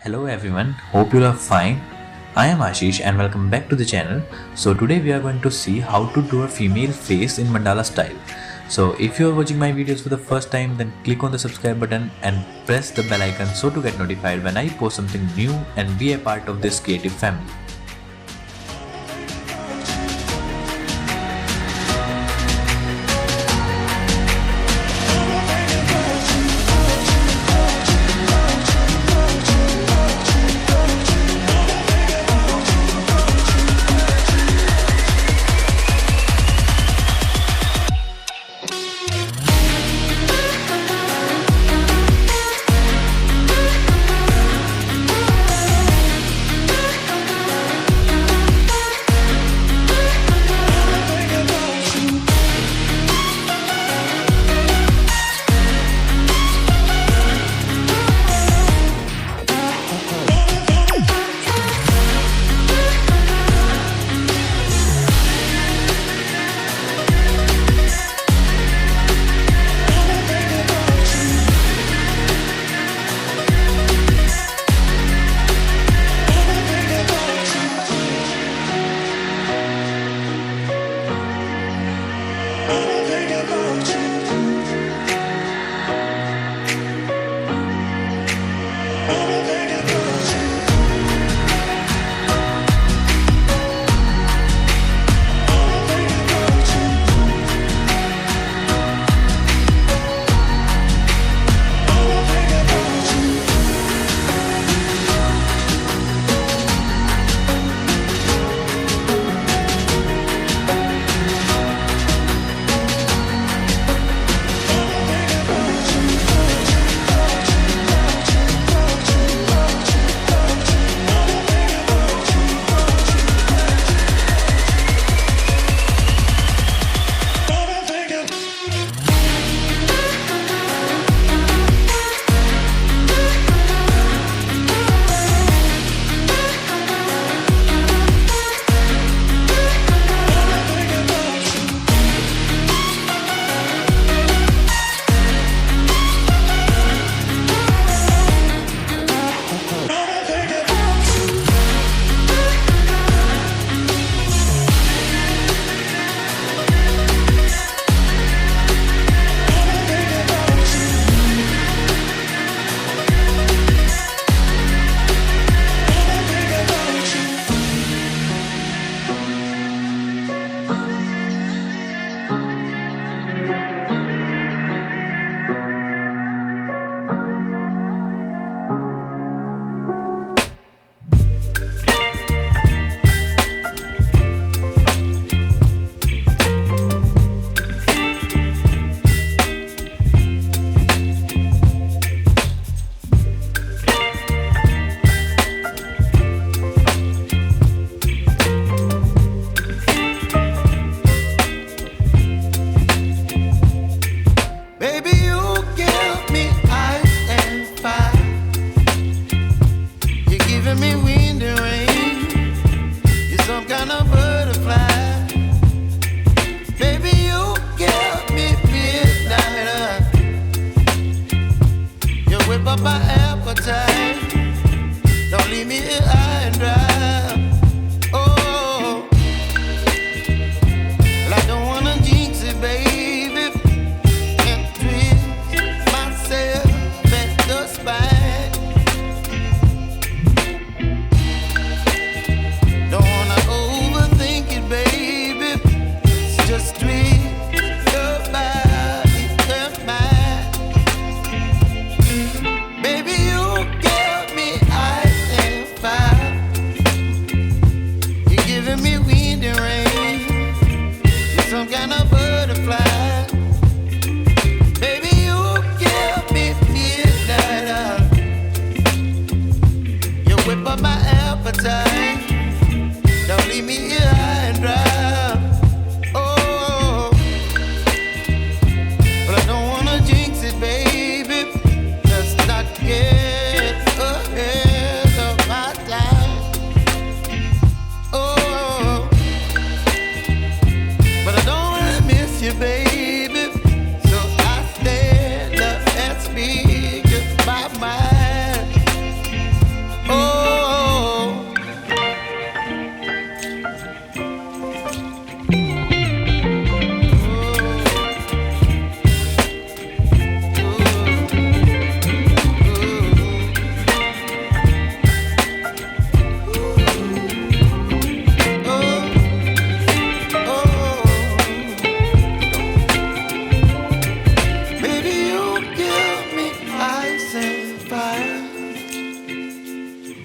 Hello everyone, hope you are fine. I am Ashish and welcome back to the channel. So today we are going to see how to do a female face in mandala style. So if you are watching my videos for the first time, then click on the subscribe button and press the bell icon so to get notified when I post something new and be a part of this creative family.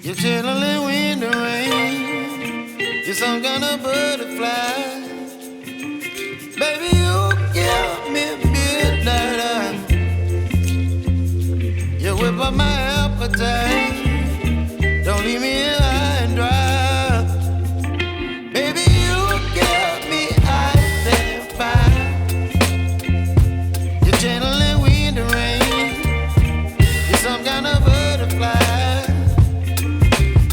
You're chilling in the rain. You're some kind of butterfly. Baby, you give me midnight. You whip up my appetite. Don't leave me here high and dry. Baby, you give me ice and fire. You're channeling wind and rain. You're some kind of butterfly.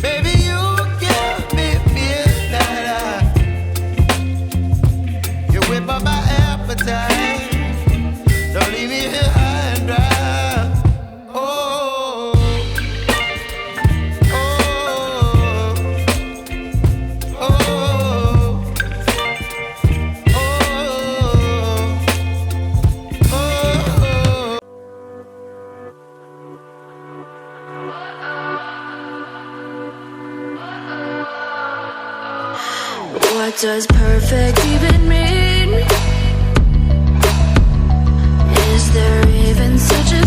Baby, you give me midnight. You whip up my appetite. Don't leave me here high and dry. What does perfect even mean? Is there even such a